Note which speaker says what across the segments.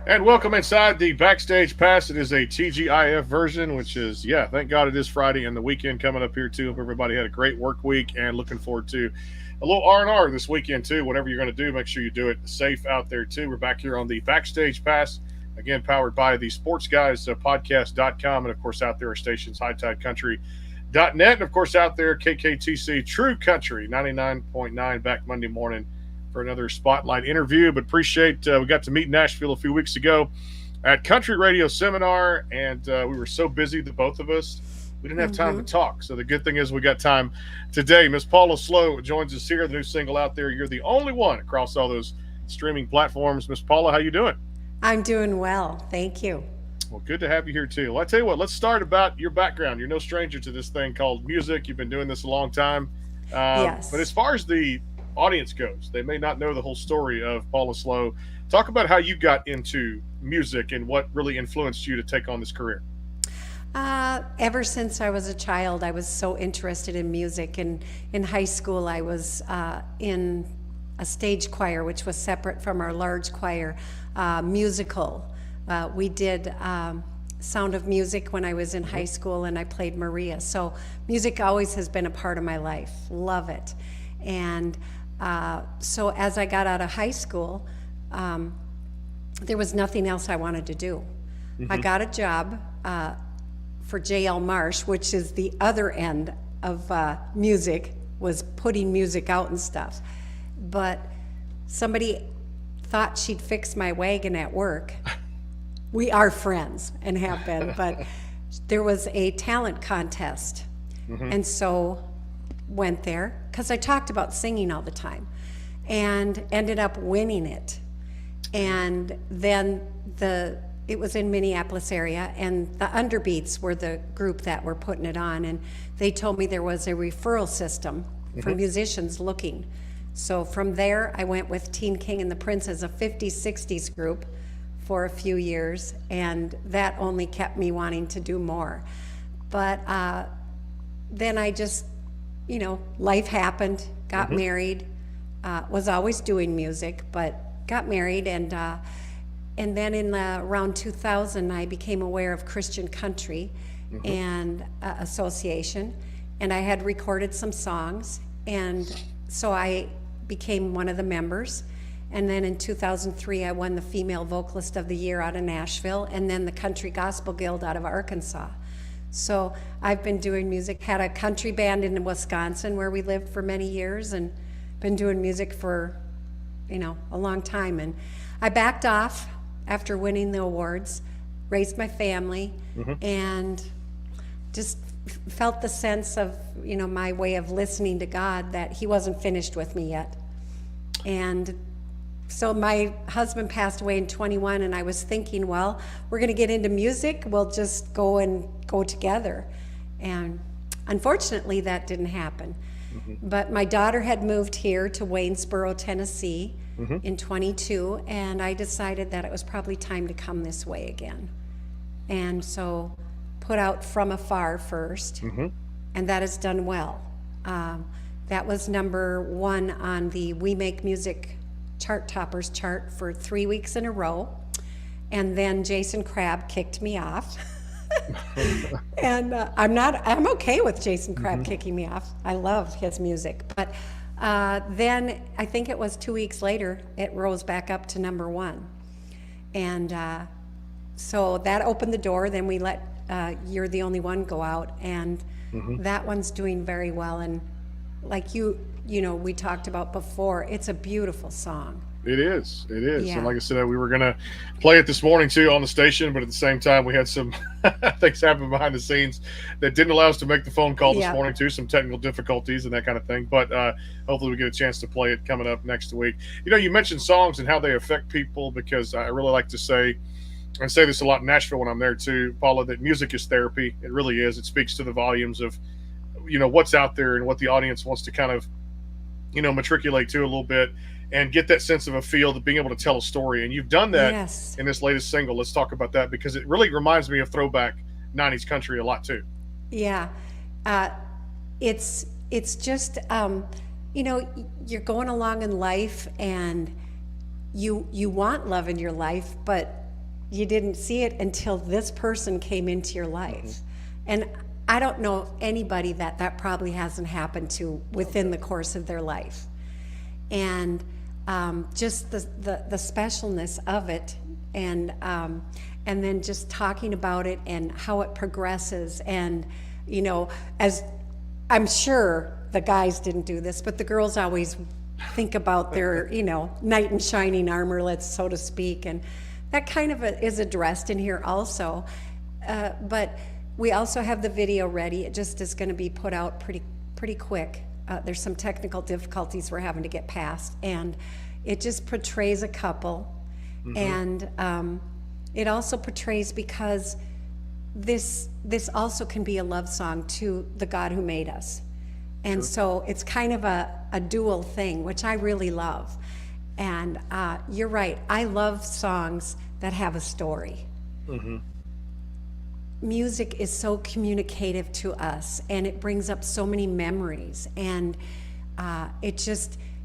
Speaker 1: And welcome inside the Backstage Pass. It is a TGIF version, which is, thank God it is Friday and the weekend coming up here too. Hope everybody had a great work week and looking forward to a little R&R this weekend too. Whatever you're going to do, make sure you do it safe out there too. We're back here on the Backstage Pass, again, powered by the Sports Guys podcast.com. And of course, out there are stations, hightidecountry.net. And of course, out there, KKTC True Country 99.9 back Monday morning for another spotlight interview. But appreciate we got to meet in Nashville a few weeks ago at Country Radio Seminar, and we were so busy, the both of us, we didn't have time to talk. So the good thing is we got time today. Miss Paula Slow joins us here. The new single out there, You're the Only One, across all those streaming platforms. Miss Paula, how you doing?
Speaker 2: I'm doing well. Thank you.
Speaker 1: Well, good to have you here too. Well, I tell you what, let's start about your background. You're no stranger to this thing called music. You've been doing this a long time.
Speaker 2: Yes.
Speaker 1: But as far as the audience goes, they may not know the whole story of Paula Slow. Talk about how you got into music and what really influenced you to take on this career.
Speaker 2: Ever since I was a child, I was so interested in music. And in high school, I was in a stage choir, which was separate from our large choir, musical. We did Sound of Music when I was in high school, and I played Maria. So music always has been a part of my life. Love it. And so as I got out of high school, there was nothing else I wanted to do. I got a job for J.L. Marsh, which is the other end of music, was putting music out and stuff. But somebody thought she'd fix my wagon at work. We are friends and have been, but there was a talent contest. And so went there because I talked about singing all the time and ended up winning it. And then it was in Minneapolis area, and the Underbeats were the group that were putting it on, and they told me there was a referral system for musicians looking. So from there I went with Teen King and the Princes, a 50s 60s group, for a few years, and that only kept me wanting to do more. But then I just, life happened, got married, was always doing music, but got married, and then in around 2000, I became aware of Christian Country and Association, and I had recorded some songs, and so I became one of the members. And then in 2003, I won the Female Vocalist of the Year out of Nashville, and then the Country Gospel Guild out of Arkansas. So I've been doing music, had a country band in Wisconsin where we lived for many years, and been doing music for, a long time. And I backed off after winning the awards, raised my family, and just felt the sense of, my way of listening to God, that He wasn't finished with me yet. And so my husband passed away in 21, and I was thinking, well, we're going to get into music. We'll just go together. And unfortunately, that didn't happen. But my daughter had moved here to Waynesboro, Tennessee in 22, and I decided that it was probably time to come this way again. And so put out From Afar first, and that has done well. That was #1 on the We Make Music chart toppers chart for 3 weeks in a row, and then Jason Crabb kicked me off. And I'm okay with Jason Crabb kicking me off. I love his music, but then I think it was 2 weeks later it rose back up to #1, and so that opened the door. Then we let You're the Only One go out, and that one's doing very well. And like we talked about before, it's a beautiful song.
Speaker 1: It is.
Speaker 2: Yeah.
Speaker 1: And like I said, we were going to play it this morning too on the station, but at the same time, we had some things happen behind the scenes that didn't allow us to make the phone call this morning too, some technical difficulties and that kind of thing. But hopefully we get a chance to play it coming up next week. You mentioned songs and how they affect people, because I really like to say, and I say this a lot in Nashville when I'm there too, Paula, that music is therapy. It really is. It speaks to the volumes of, what's out there and what the audience wants to kind of, matriculate to a little bit and get that sense of a feel, of being able to tell a story. And you've done that in this latest single. Let's talk about that, because it really reminds me of throwback 90s country a lot too.
Speaker 2: Yeah. It's just, you're going along in life, and you want love in your life, but you didn't see it until this person came into your life. And I don't know anybody that probably hasn't happened to within the course of their life. And just the specialness of it, and then just talking about it and how it progresses. And, you know, as I'm sure the guys didn't do this, but the girls always think about their, you know, knight in shining armor, so to speak. And that kind of is addressed in here also. But we also have the video ready. It just is going to be put out pretty quick. There's some technical difficulties we're having to get past, and it just portrays a couple. And it also portrays, because this also can be a love song to the God who made us. And so it's kind of a dual thing, which I really love. And you're right, I love songs that have a story. Music is so communicative to us, and it brings up so many memories, and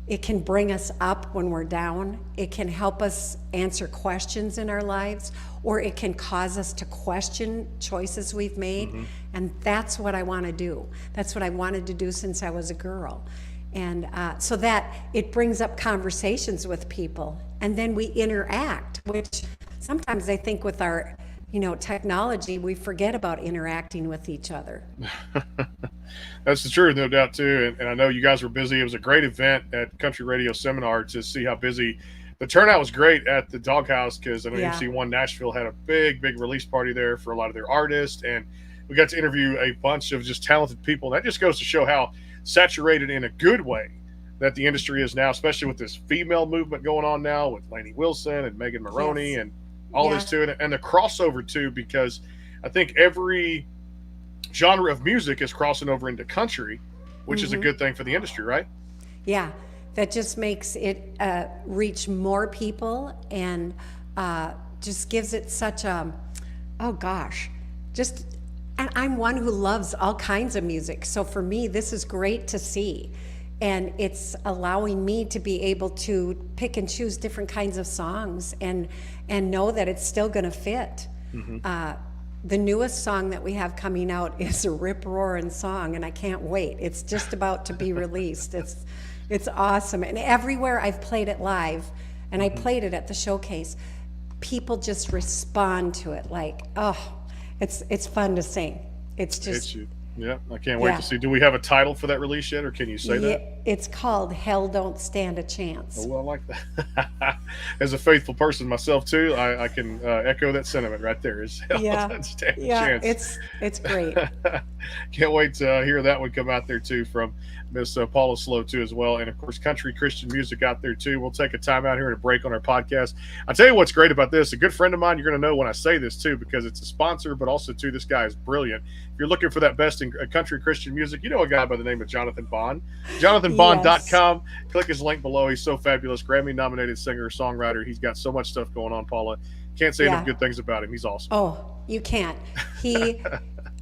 Speaker 2: it can bring us up when we're down. It can help us answer questions in our lives, or it can cause us to question choices we've made. And that's what I want to do. That's what I wanted to do since I was a girl. And so that it brings up conversations with people, and then we interact, which sometimes I think with our, you know, technology, we forget about interacting with each other.
Speaker 1: That's the truth, no doubt, too. And I know you guys were busy. It was a great event at Country Radio Seminar to see how busy. The turnout was great at the Doghouse, because I know MC1 Nashville had a big release party there for a lot of their artists. And we got to interview a bunch of just talented people. And that just goes to show how saturated in a good way that the industry is now, especially with this female movement going on now with Lainey Wilson and Megan Maroney and all this to it, and the crossover too, because I think every genre of music is crossing over into country, which is a good thing for the industry, right?
Speaker 2: Yeah, that just makes it reach more people, and just gives it such a, oh gosh, just, and I'm one who loves all kinds of music, so for me this is great to see. And it's allowing me to be able to pick and choose different kinds of songs, and know that it's still going to fit. The newest song that we have coming out is a rip-roaring song, and I can't wait. It's just about to be released. It's awesome. And everywhere I've played it live, and I played it at the showcase, people just respond to it like, oh, it's fun to sing. It's just...
Speaker 1: Yeah, I can't wait to see. Do we have a title for that release yet, or can you say that?
Speaker 2: It's called Hell Don't Stand a Chance.
Speaker 1: Oh, well, I like that. As a faithful person myself, too, I can echo that sentiment right there. Is Hell Don't Stand a Chance.
Speaker 2: It's great.
Speaker 1: Can't wait to hear that one come out there, too, from Miss Paula Slow, too, as well. And, of course, country Christian music out there, too. We'll take a time out here and a break on our podcast. I'll tell you what's great about this. A good friend of mine, you're going to know when I say this, too, because it's a sponsor, but also, too, this guy is brilliant. If you're looking for that best in country Christian music, you know a guy by the name of Jonathan Bond. JonathanBond.com. Click his link below. He's so fabulous. Grammy-nominated singer, songwriter. He's got so much stuff going on, Paula. Can't say enough good things about him. He's awesome.
Speaker 2: Oh, you can't.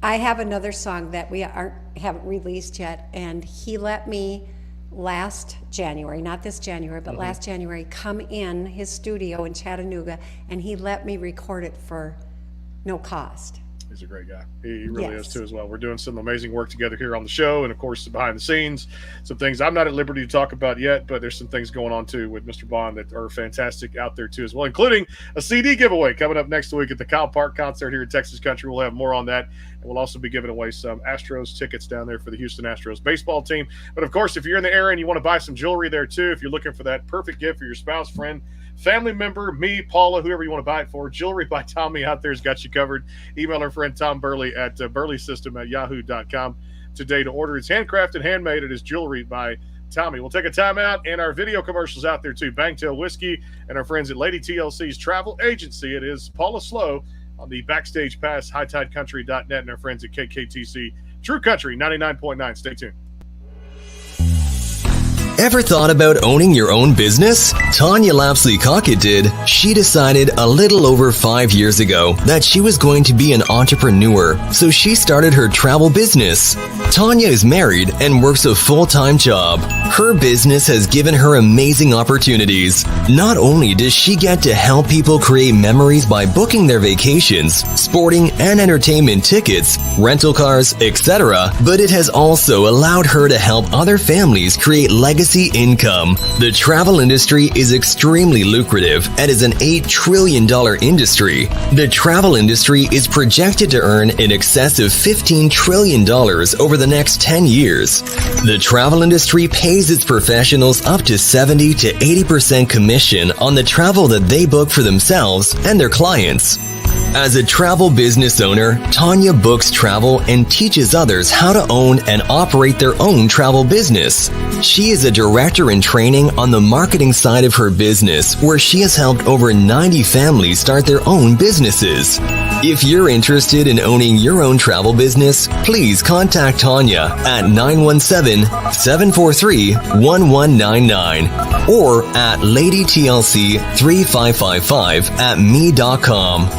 Speaker 2: I have another song that we haven't released yet, and he let me last January, not this January, but last January, come in his studio in Chattanooga, and he let me record it for no cost.
Speaker 1: He's a great guy. He really is too as well. We're doing some amazing work together here on the show, and of course behind the scenes, some things I'm not at liberty to talk about yet, but there's some things going on too with Mr. Bond that are fantastic out there too as well, including a CD giveaway coming up next week at the Kyle Park concert here in Texas Country. We'll have more on that, and we'll also be giving away some Astros tickets down there for the Houston Astros baseball team. But of course, if you're in the area and you want to buy some jewelry there too, if you're looking for that perfect gift for your spouse, friend, family member, me, Paula, whoever you want to buy it for, Jewelry by Tommy out there's got you covered. Email our friend Tom Burley at burleysystem@yahoo.com today to order. It's handcrafted, handmade. It is Jewelry by Tommy. We'll take a time out, and our video commercials out there too. Bangtail Whiskey and our friends at Lady TLC's Travel Agency. It is Paula Slow on the Backstage Pass, hightidecountry.net, and our friends at KKTC True Country 99.9. Stay tuned.
Speaker 3: Ever thought about owning your own business? Tanya Lapsley-Cockett did. She decided a little over 5 years ago that she was going to be an entrepreneur, so she started her travel business. Tanya is married and works a full-time job. Her business has given her amazing opportunities. Not only does she get to help people create memories by booking their vacations, sporting and entertainment tickets, rental cars, etc., but it has also allowed her to help other families create legacy income. The travel industry is extremely lucrative and is an $8 trillion industry. The travel industry is projected to earn in excess of $15 trillion over the next 10 years. The travel industry pays its professionals up to 70 to 80% commission on the travel that they book for themselves and their clients. As a travel business owner, Tanya books travel and teaches others how to own and operate their own travel business. She is a director in training on the marketing side of her business, where she has helped over 90 families start their own businesses. If you're interested in owning your own travel business, please contact Tanya at 917-743-1199 or at ladytlc3555@me.com.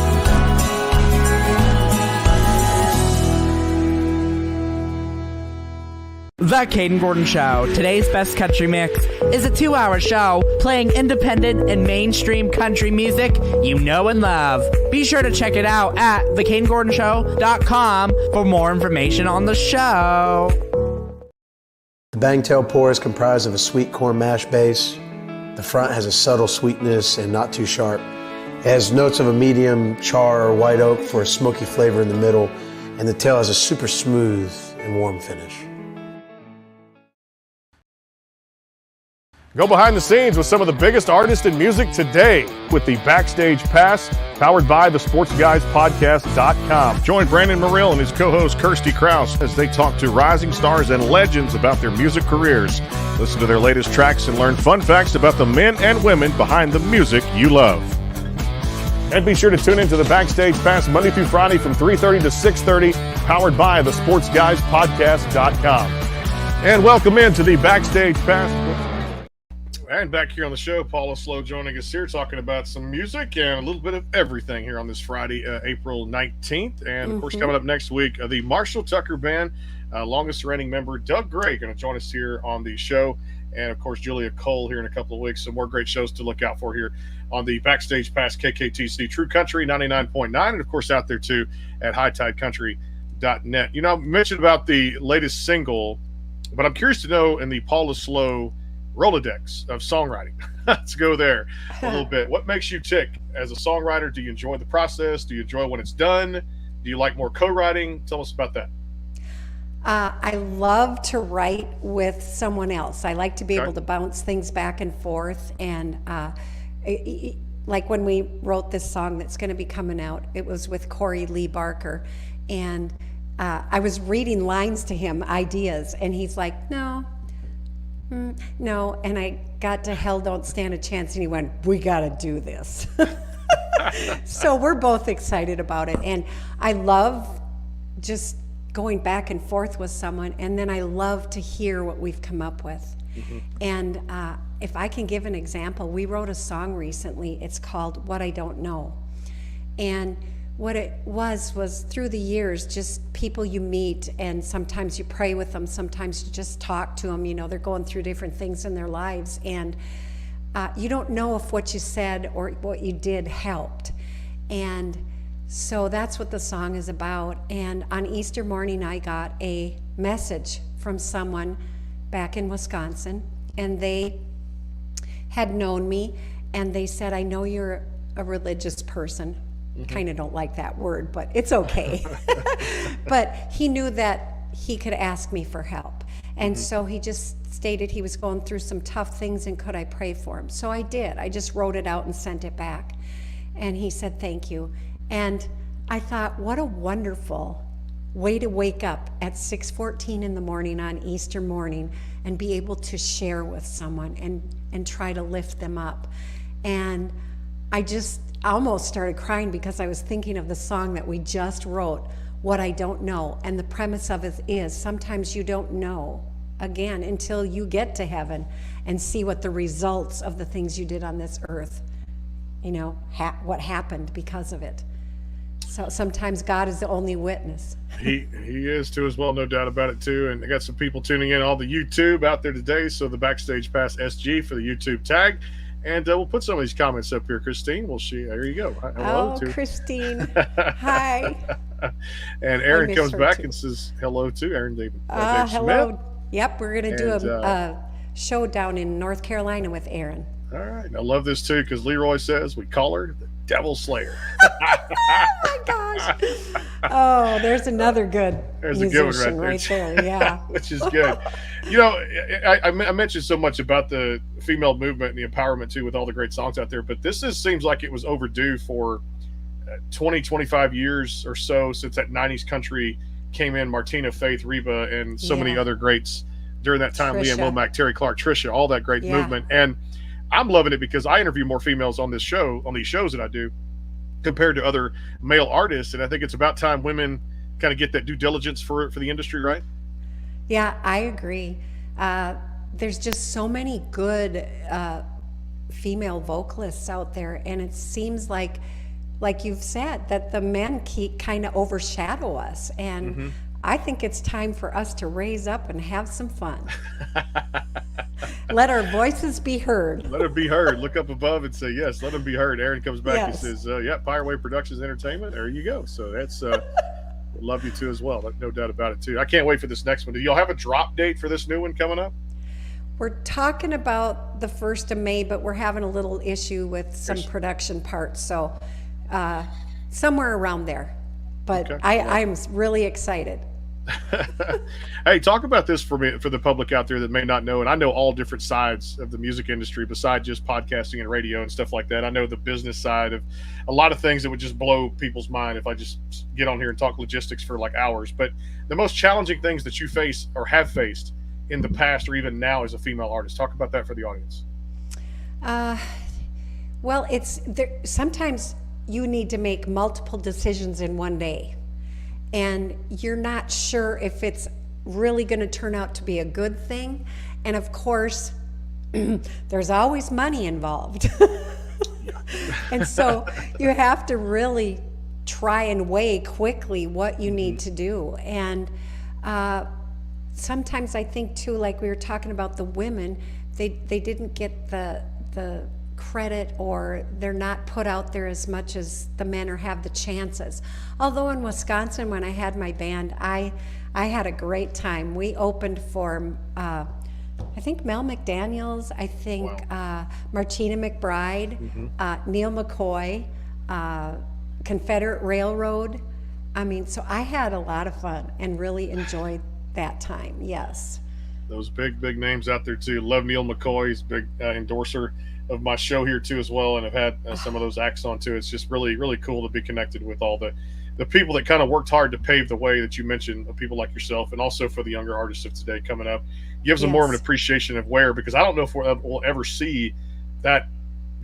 Speaker 4: The Caden Gordon Show. Today's best country mix is a 2-hour show playing independent and mainstream country music you know and love. Be sure to check it out at thecadengordonshow.com for more information on the show.
Speaker 5: The Bangtail Pour is comprised of a sweet corn mash base. The front has a subtle sweetness and not too sharp. It has notes of a medium char or white oak for a smoky flavor in the middle, and the tail has a super smooth and warm finish.
Speaker 1: Go behind the scenes with some of the biggest artists in music today with the Backstage Pass, powered by the SportsGuysPodcast.com. Join Brandon Morrill and his co-host Kirsty Krause as they talk to rising stars and legends about their music careers. Listen to their latest tracks and learn fun facts about the men and women behind the music you love. And be sure to tune into the Backstage Pass Monday through Friday from 3:30 to 6:30, powered by the SportsGuysPodcast.com. And welcome into the Backstage Pass. And back here on the show, Paula Slow joining us here, talking about some music and a little bit of everything here on this Friday, April 19th. And, of course, coming up next week, the Marshall Tucker Band, longest reigning member, Doug Gray, going to join us here on the show. And, of course, Julia Cole here in a couple of weeks. Some more great shows to look out for here on the Backstage Pass KKTC True Country 99.9. And, of course, out there, too, at hightidecountry.net. You know, I mentioned about the latest single, but I'm curious to know in the Paula Slow Rolodex of songwriting. Let's go there a little bit. What makes you tick as a songwriter? Do you enjoy the process? Do you enjoy when it's done? Do you like more co-writing? Tell us about that.
Speaker 2: I love to write with someone else. I like to be able to bounce things back and forth. And like when we wrote this song that's going to be coming out, it was with Corey Lee Barker. And I was reading lines to him, ideas, and he's like, no, and I got to Hell Don't Stand a Chance, and he went, we got to do this. So we're both excited about it, and I love just going back and forth with someone, and then I love to hear what we've come up with. And if I can give an example, we wrote a song recently. It's called What I Don't Know, and what it was through the years, just people you meet, and sometimes you pray with them, sometimes you just talk to them. You know, they're going through different things in their lives, and you don't know if what you said or what you did helped. And so that's what the song is about. And on Easter morning, I got a message from someone back in Wisconsin, and they had known me, and they said, I know you're a religious person. Kind of don't like that word, but it's okay. But he knew that he could ask me for help. And so he just stated he was going through some tough things and could I pray for him. So I did. I just wrote it out and sent it back. And he said, thank you. And I thought, what a wonderful way to wake up at 6:14 in the morning on Easter morning and be able to share with someone and try to lift them up. And I just almost started crying because I was thinking of the song that we just wrote, What I Don't Know. And the premise of it is sometimes you don't know again until you get to heaven and see what the results of the things you did on this earth, what happened because of it. So sometimes God is the only witness.
Speaker 1: He is too as well, no doubt about it too. And I got some people tuning in on the YouTube out there today. So the Backstage Pass SG for the YouTube tag. And we'll put some of these comments up here, Christine. There you go.
Speaker 2: Hello, Christine. Hi.
Speaker 1: And Aaron comes back and says hello to Aaron David. Dave
Speaker 2: hello.
Speaker 1: Smith.
Speaker 2: Yep, we're going to do a show down in North Carolina with Aaron.
Speaker 1: All right. I love this too because Leroy says we call her the Devil Slayer.
Speaker 2: Oh my gosh. Oh, there's another good musician
Speaker 1: right
Speaker 2: there. Yeah.
Speaker 1: Which is good. I mentioned so much about the female movement and the empowerment too with all the great songs out there, but this seems like it was overdue for 20, 25 years or so since that 90s country came in. Martina, Faith, Reba, and so many other greats during that time.
Speaker 2: Trisha.
Speaker 1: Leanne Womack, Terry Clark, Trisha, all that great movement. And I'm loving it because I interview more females on these shows that I do compared to other male artists. And I think it's about time women kind of get that due diligence for the industry, right?
Speaker 2: Yeah, I agree. There's just so many good female vocalists out there. And it seems like you've said, that the men kind of overshadow us. And I think it's time for us to raise up and have some fun. Let our voices be heard.
Speaker 1: Let them be heard. Look up above and say, yes, let them be heard. Aaron comes back and says, Fireway Productions Entertainment. There you go. So that's, love you too as well. No doubt about it too. I can't wait for this next one. Do y'all have a drop date for this new one coming up?
Speaker 2: We're talking about the 1st of May, but we're having a little issue with some production parts. So somewhere around there. But okay. I'm really excited.
Speaker 1: Hey, talk about this for the public out there that may not know. And I know all different sides of the music industry besides just podcasting and radio and stuff like that. I know the business side of a lot of things that would just blow people's mind if I just get on here and talk logistics for like hours. But the most challenging things that you face or have faced in the past or even now as a female artist, talk about that for the audience.
Speaker 2: Well, it's there. Sometimes you need to make multiple decisions in one day. And you're not sure if it's really going to turn out to be a good thing. And of course, there's always money involved. And so you have to really try and weigh quickly what you need to do. And sometimes I think too, like we were talking about the women, they didn't get the credit, or they're not put out there as much as the men, or have the chances. Although in Wisconsin, when I had my band, I had a great time. We opened for I think Mel McDaniels, I think Martina McBride, Neil McCoy, Confederate Railroad. I mean, so I had a lot of fun and really enjoyed that time. Yes.
Speaker 1: Those big names out there too. Love Neil McCoy. He's a big endorser of my show here too as well, and I've had some of those acts on too. It's just really cool to be connected with all the people that kind of worked hard to pave the way that you mentioned, of people like yourself, and also for the younger artists of today coming up. Gives them more of an appreciation of because I don't know if we'll ever see that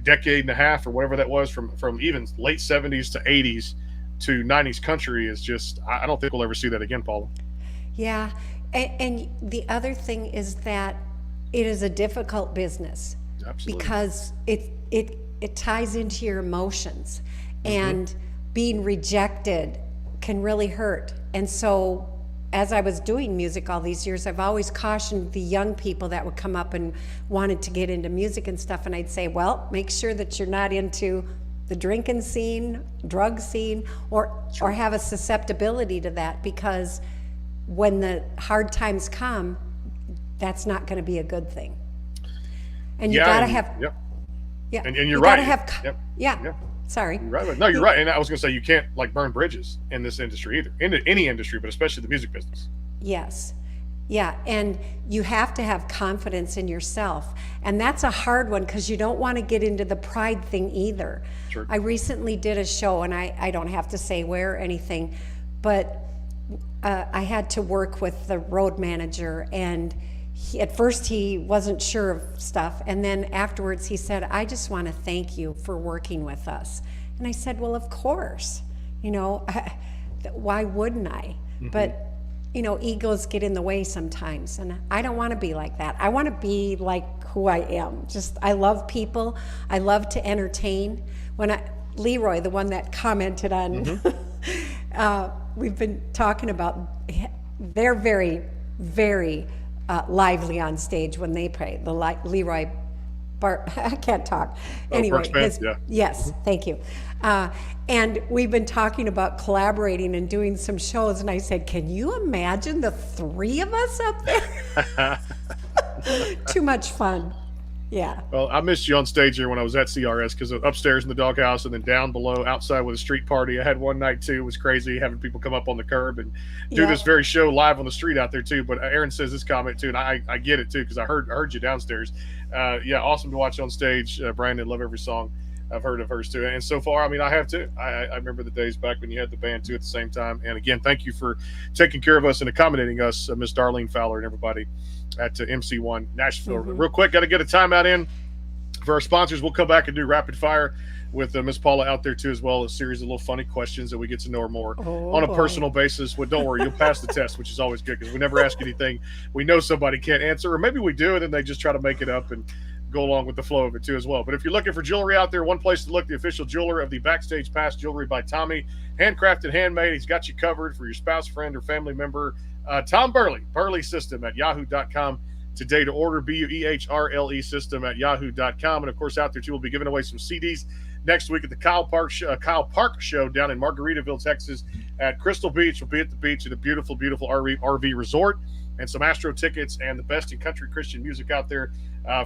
Speaker 1: decade and a half or whatever that was from even late 70s to 80s to 90s country is just, I don't think we'll ever see that again, Paula.
Speaker 2: Yeah, and the other thing is that it is a difficult business. Absolutely. Because it ties into your emotions, and being rejected can really hurt. And so as I was doing music all these years, I've always cautioned the young people that would come up and wanted to get into music and stuff, and I'd say, well, make sure that you're not into the drinking scene, drug scene, or have a susceptibility to that, because when the hard times come, that's not going to be a good thing. And you gotta have,
Speaker 1: and you're right.
Speaker 2: Sorry.
Speaker 1: You're right. No, you're right. And I was gonna say, you can't like burn bridges in this industry either, in any industry, but especially the music business.
Speaker 2: Yes. Yeah, and you have to have confidence in yourself. And that's a hard one, because you don't want to get into the pride thing either. Sure. I recently did a show, and I don't have to say where or anything, but I had to work with the road manager, and at first he wasn't sure of stuff, and then afterwards he said, I just want to thank you for working with us. And I said, well, of course, why wouldn't I? But egos get in the way sometimes, and I don't want to be like that. I want to be like who I am. I love people. I love to entertain. Leroy, the one that commented on, we've been talking about, they're very, very lively on stage when they play. Leroy I can't talk. Anyway, yes, thank you. And we've been talking about collaborating and doing some shows, and I said, can you imagine the three of us up there? Too much fun. Yeah.
Speaker 1: Well, I missed you on stage here when I was at CRS, because upstairs in the doghouse and then down below outside with a street party. I had one night too. It was crazy having people come up on the curb and do this very show live on the street out there too. But Aaron says this comment too, and I get it too, because I heard you downstairs. Awesome to watch on stage. Brandon, love every song I've heard of hers too. And so far, I mean, I have too. I remember the days back when you had the band too at the same time. And again, thank you for taking care of us and accommodating us, Miss Darlene Fowler and everybody at MC1 Nashville. Real quick, got to get a timeout in for our sponsors. We'll come back and do rapid fire with Miss Paula out there too, as well as a series of little funny questions that we get to know her more on a personal basis. Well, don't worry, you'll pass the test, which is always good, because we never ask anything we know somebody can't answer, or maybe we do and then they just try to make it up and go along with the flow of it too as well. But if you're looking for jewelry out there, one place to look, the official jeweler of the Backstage Pass Jewelry by Tommy. Handcrafted, handmade. He's got you covered for your spouse, friend, or family member. Tom Burley System at yahoo.com today to order. BUEHRLE System at yahoo.com. And of course, out there too, we'll be giving away some CDs next week at the Kyle Park Show down in Margaritaville, Texas at Crystal Beach. We'll be at the beach at a beautiful, beautiful RV resort, and some Astro tickets and the best in country Christian music out there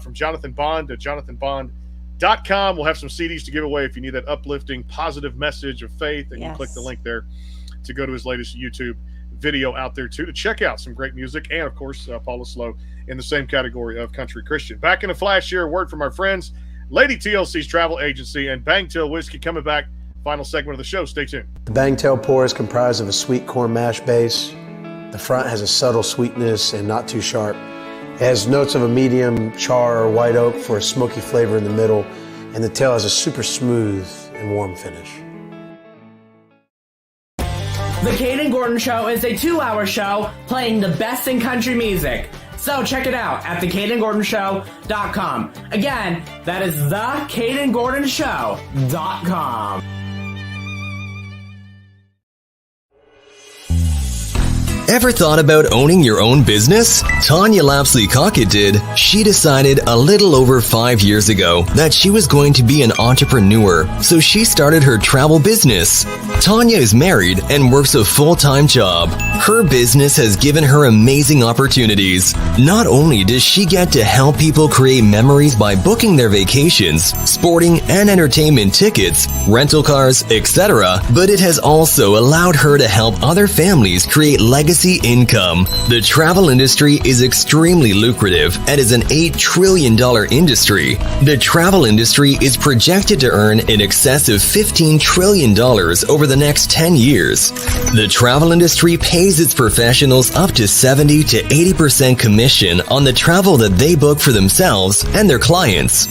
Speaker 1: from Jonathan Bond to jonathanbond.com. We'll have some CDs to give away if you need that uplifting, positive message of faith, and you click the link there to go to his latest YouTube video out there too to check out some great music. And of course, Paula Slow in the same category of country Christian. Back in a flash here, a word from our friends Lady TLC's travel agency and Bangtail Whiskey coming back. Final segment of the show. Stay tuned.
Speaker 5: The Bangtail pour is comprised of a sweet corn mash base. The front has a subtle sweetness and not too sharp. It has notes of a medium char or white oak for a smoky flavor in the middle, and the tail has a super smooth and warm finish.
Speaker 4: The Kate and Gordon Show is a 2-hour show playing the best in country music. So check it out at thecateandgordonshow.com. Again, that is thecateandgordonshow.com.
Speaker 3: Ever thought about owning your own business? Tanya Lapsley Cockett did. She decided a little over 5 years ago that she was going to be an entrepreneur, so she started her travel business. Tanya is married and works a full-time job. Her business has given her amazing opportunities. Not only does she get to help people create memories by booking their vacations, sporting and entertainment tickets, rental cars, etc., but it has also allowed her to help other families create legacy income. The travel industry is extremely lucrative and is an $8 trillion industry. The travel industry is projected to earn in excess of $15 trillion over the next 10 years. The travel industry pays its professionals up to 70 to 80% commission on the travel that they book for themselves and their clients.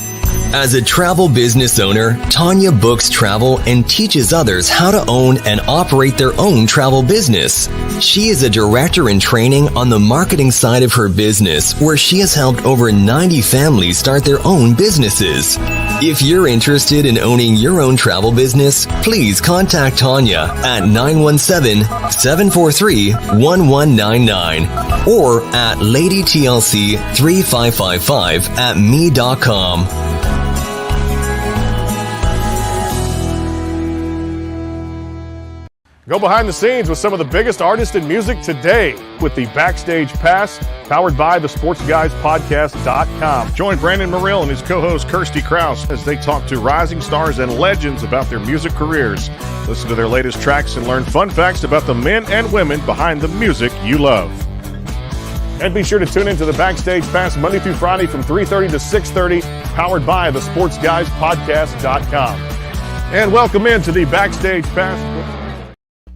Speaker 3: As a travel business owner, Tanya books travel and teaches others how to own and operate their own travel business. She is a director in training on the marketing side of her business, where she has helped over 90 families start their own businesses. If you're interested in owning your own travel business, please contact Tanya at 917-743-1199 or at ladytlc3555@me.com.
Speaker 1: Go behind the scenes with some of the biggest artists in music today with the Backstage Pass, powered by the SportsGuysPodcast.com. Join Brandon Morrill and his co-host Kirsty Krause as they talk to rising stars and legends about their music careers. Listen to their latest tracks and learn fun facts about the men and women behind the music you love. And be sure to tune into the Backstage Pass Monday through Friday from 3:30 to 6:30, powered by the SportsGuysPodcast.com. And welcome into the Backstage Pass.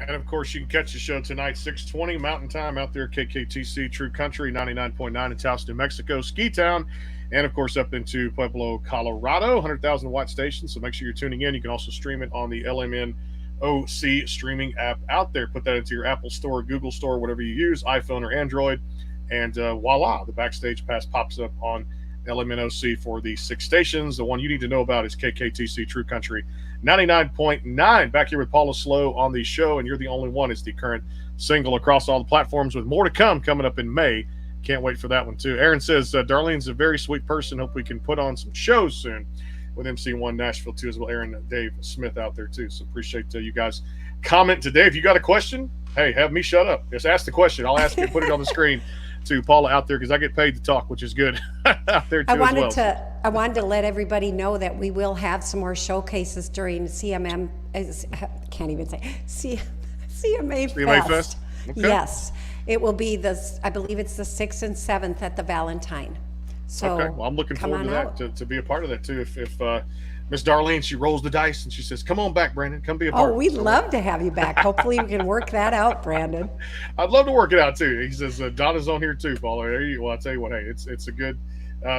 Speaker 1: And of course, you can catch the show tonight, 6:20 Mountain Time out there at KKTC True Country, 99.9 in Taos, New Mexico, Ski Town, and of course up into Pueblo, Colorado, 100,000 watt station. So make sure you're tuning in. You can also stream it on the LMN OC streaming app out there. Put that into your Apple Store, Google Store, whatever you use, iPhone or Android, and voila, the Backstage Pass pops up on LMNOC for the 6 stations. The one you need to know about is KKTC True Country 99.9. Back here with Paula Slow on the show, and You're the Only One is the current single across all the platforms, with more to come coming up in May. Can't wait for that one too. Aaron says Darlene's a very sweet person. Hope we can put on some shows soon with MC1 Nashville too as well. Aaron, Dave Smith out there too. So appreciate you guys comment today. If you got a question, hey, have me shut up. Just ask the question. I'll ask you to put it on the screen to Paula out there, because I get paid to talk, which is good out there too.
Speaker 2: I wanted to let everybody know that we will have some more showcases during CMA Fest.
Speaker 1: Okay.
Speaker 2: Yes, it will be I believe it's the 6th and 7th at the Valentine. So
Speaker 1: okay, well, I'm looking forward to that, to be a part of that too. If Miss Darlene, she rolls the dice and she says, "Come on back, Brandon, come be a part."
Speaker 2: Oh, we'd love to have you back. Hopefully, we can work that out, Brandon.
Speaker 1: I'd love to work it out too. He says Donna's on here too, Paula. Well, I'll tell you what, hey, it's a good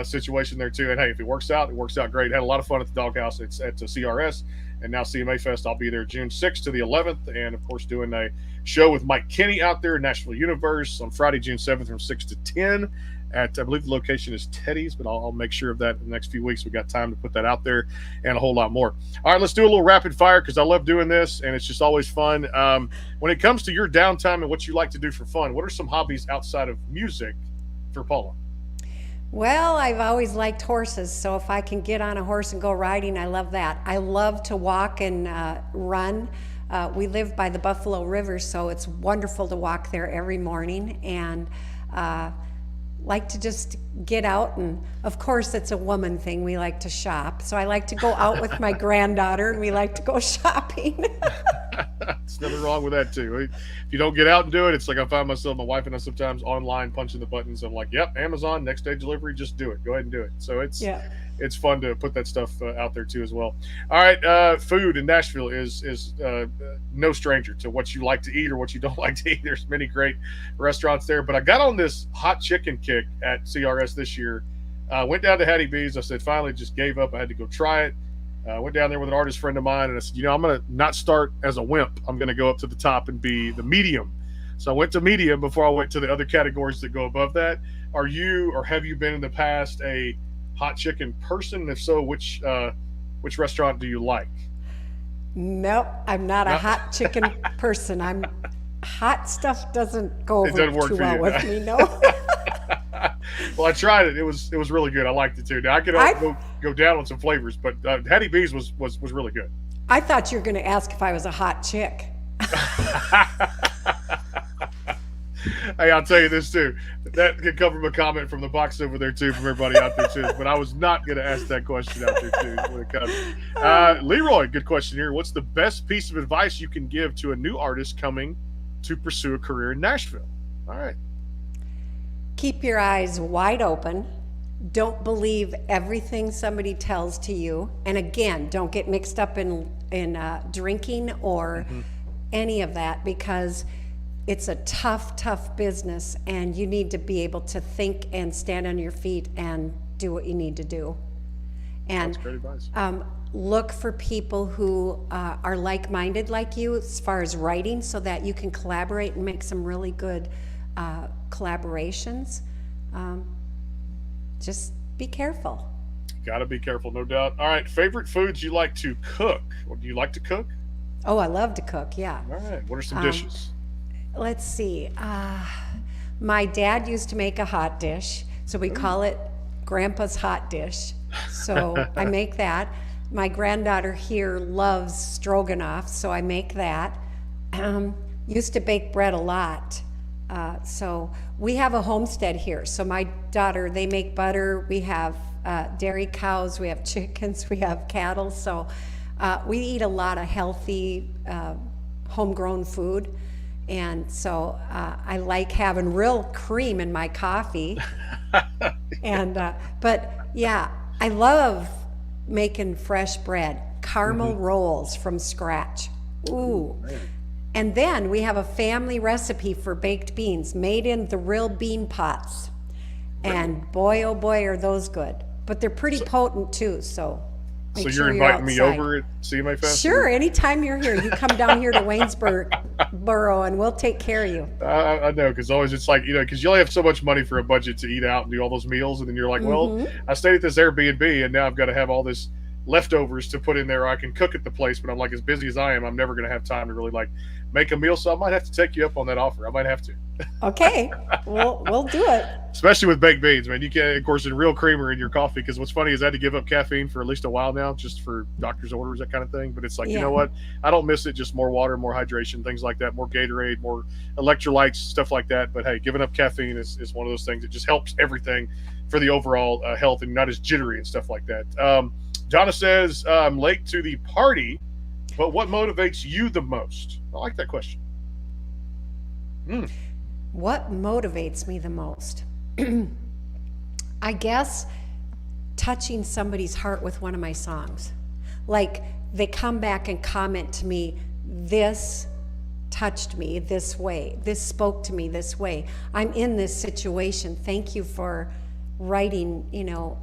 Speaker 1: situation there too. And hey, if it works out great. Had a lot of fun at the Doghouse. It's at CRS, and now CMA Fest. I'll be there June 6th to the 11th, and of course doing a show with Mike Kenny out there, Nashville Universe, on Friday, June 7th from 6 to 10. At, I believe the location is Teddy's, but I'll make sure of that in the next few weeks. We got time to put that out there and a whole lot more. All right, let's do a little rapid fire, because I love doing this and it's just always fun. When it comes to your downtime and what you like to do for fun, what are some hobbies outside of music for Paula?
Speaker 2: Well, I've always liked horses, so if I can get on a horse and go riding, I love that. I love to walk and run. We live by the Buffalo River, so it's wonderful to walk there every morning, and like to just get out. And of course, it's a woman thing. We like to shop. So I like to go out with my granddaughter, and we like to go shopping.
Speaker 1: There's nothing wrong with that too. If you don't get out and do it, it's like I find myself, my wife and I sometimes online punching the buttons. I'm like, yep, Amazon, next day delivery, just do it. Go ahead and do it. So it's fun to put that stuff out there too as well. All right, food in Nashville is no stranger to what you like to eat or what you don't like to eat. There's many great restaurants there, but I got on this hot chicken kick at CRS this year. Went down to Hattie B's. I said, finally just gave up. I had to go try it. Went down there with an artist friend of mine, and I said, I'm going to not start as a wimp. I'm going to go up to the top and be the medium. So I went to medium before I went to the other categories that go above that. Are you, or have you been in the past, a hot chicken person? If so, which restaurant do you like?
Speaker 2: Nope, I'm not a hot chicken person. Hot stuff doesn't go over too well with me, no.
Speaker 1: Well, I tried it. It was really good. I liked it too. Now I could go down on some flavors, but Hattie B's was really good.
Speaker 2: I thought you were going to ask if I was a hot chick.
Speaker 1: Hey, I'll tell you this too. That could come from a comment from the box over there too, from everybody out there too. But I was not going to ask that question out there too when it comes. Leroy, good question here. What's the best piece of advice you can give to a new artist coming to pursue a career in Nashville? All right.
Speaker 2: Keep your eyes wide open. Don't believe everything somebody tells to you. And again, don't get mixed up in drinking or any of that, because it's a tough business, and you need to be able to think and stand on your feet and do what you need to do. And
Speaker 1: that's great advice.
Speaker 2: Look for people who are like-minded like you as far as writing, so that you can collaborate and make some really good collaborations. Just be careful.
Speaker 1: Got to be careful, no doubt. All right, favorite foods you like to cook? Or do you like to cook?
Speaker 2: Oh, I love to cook, yeah.
Speaker 1: All right, what are some dishes?
Speaker 2: Let's see. My dad used to make a hot dish, so we call it Grandpa's hot dish. So I make that. My granddaughter here loves stroganoff, so I make that. Used to bake bread a lot. So we have a homestead here. So my daughter, they make butter. We have dairy cows. We have chickens. We have cattle. So we eat a lot of healthy, homegrown food. And so I like having real cream in my coffee. And but yeah, I love making fresh bread, caramel rolls from scratch. Ooh. And then we have a family recipe for baked beans made in the real bean pots. And boy, oh boy, are those good. But they're pretty potent too, so.
Speaker 1: So
Speaker 2: Make
Speaker 1: you're
Speaker 2: sure
Speaker 1: inviting me
Speaker 2: outside.
Speaker 1: over at CMA Fest?
Speaker 2: Sure, anytime you're here, you come down here to Waynesboro and we'll take care of you.
Speaker 1: I know, because always it's like, because you only have so much money for a budget to eat out and do all those meals. And then you're like, well, I stayed at this Airbnb and now I've got to have all this leftovers to put in there. I can cook at the place, but I'm like, as busy as I am, I'm never going to have time to really make a meal. So I might have to take you up on that offer. I might have to.
Speaker 2: Okay, we'll do it.
Speaker 1: Especially with baked beans, man. You can, of course, in real creamer in your coffee. Because what's funny is I had to give up caffeine for at least a while now, just for doctor's orders, that kind of thing. But it's like, you know what? I don't miss it. Just more water, more hydration, things like that, more Gatorade, more electrolytes, stuff like that. But hey, giving up caffeine is one of those things that just helps everything for the overall health, and not as jittery and stuff like that. Donna says, I'm late to the party, but what motivates you the most? I like that question.
Speaker 2: What motivates me the most? I guess touching somebody's heart with one of my songs. Like, they come back and comment to me, this touched me this way, this spoke to me this way, I'm in this situation, thank you for writing,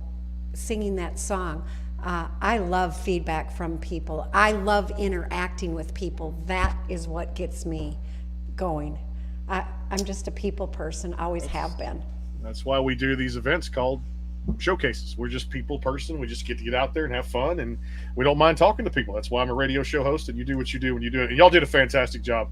Speaker 2: singing that song. I love feedback from people. I love interacting with people. That is what gets me going. I'm just a people person, always have been.
Speaker 1: That's why we do these events called showcases. We're just people person. We just get to get out there and have fun, and we don't mind talking to people. That's why I'm a radio show host, and you do what you do when you do it. And y'all did a fantastic job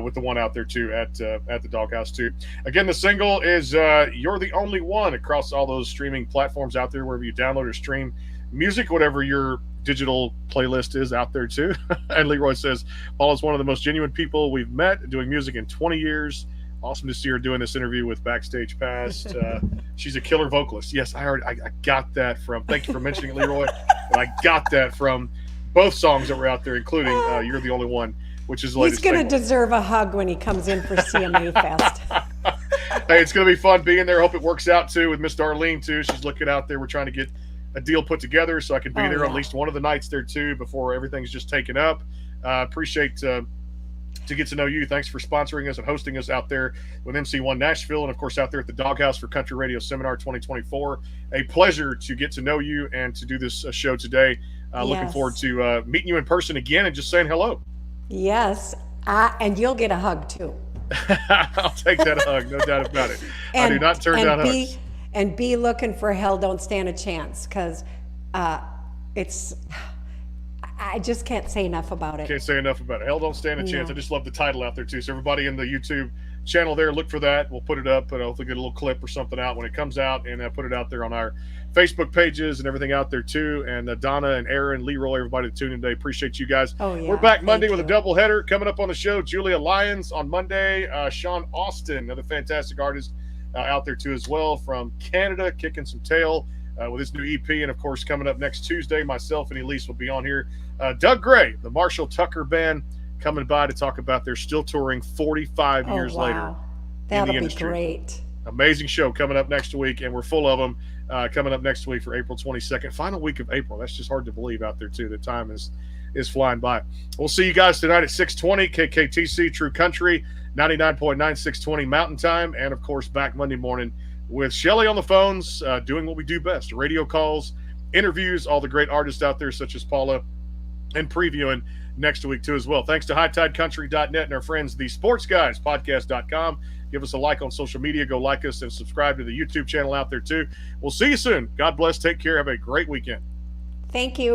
Speaker 1: with the one out there too at the Doghouse too. Again, the single is "You're the Only One" across all those streaming platforms out there, wherever you download or stream music, whatever your digital playlist is out there too. And Leroy says, Paula's one of the most genuine people we've met, doing music in 20 years. Awesome to see her doing this interview with Backstage Pass. She's a killer vocalist. Yes, I got that from, thank you for mentioning it, Leroy. And I got that from both songs that were out there, including You're the Only One, which is the latest.
Speaker 2: He's going to deserve a hug when he comes in for CMA Fest.
Speaker 1: Hey, it's going to be fun being there. Hope it works out too with Miss Darlene too. She's looking out there. We're trying to get a deal put together so I can be there at least one of the nights there too before everything's just taken up. Appreciate to get to know you. Thanks for sponsoring us and hosting us out there with MC1 Nashville, and of course out there at the Doghouse for Country Radio Seminar 2024. A pleasure to get to know you and to do this show today. Looking forward to meeting you in person again and just saying hello.
Speaker 2: Yes, and you'll get a hug too.
Speaker 1: I'll take that hug, no doubt about it. I do not turn down hugs.
Speaker 2: And be looking for Hell Don't Stand a Chance, because I just can't say enough about it.
Speaker 1: Can't say enough about it. Hell Don't Stand a Chance. I just love the title out there too. So everybody in the YouTube channel there, look for that. We'll put it up, and hopefully get a little clip or something out when it comes out, and put it out there on our Facebook pages and everything out there too. And Donna and Aaron, Leroy, everybody that tuned in today, appreciate you guys.
Speaker 2: Oh, yeah.
Speaker 1: We're back Monday with a doubleheader coming up on the show. Julia Lyons on Monday. Sean Austin, another fantastic artist out there too as well from Canada, kicking some tail with his new EP. And of course, coming up next Tuesday, myself and Elise will be on here. Doug Gray, the Marshall Tucker Band, coming by to talk about their still touring 45 years later.
Speaker 2: That'll be great.
Speaker 1: Amazing show coming up next week, and we're full of them coming up next week for April 22nd. Final week of April. That's just hard to believe out there too. The time is flying by. We'll see you guys tonight at 6:20, KKTC True Country, 99.9, 6:20 Mountain Time, and of course back Monday morning with Shelly on the phones, doing what we do best: radio calls, interviews, all the great artists out there such as Paula, and previewing next week too as well. Thanks to HighTideCountry.net and our friends, the Sports Guys Podcast.com. Give us a like on social media. Go like us and subscribe to the YouTube channel out there too. We'll see you soon. God bless. Take care. Have a great weekend.
Speaker 2: Thank you.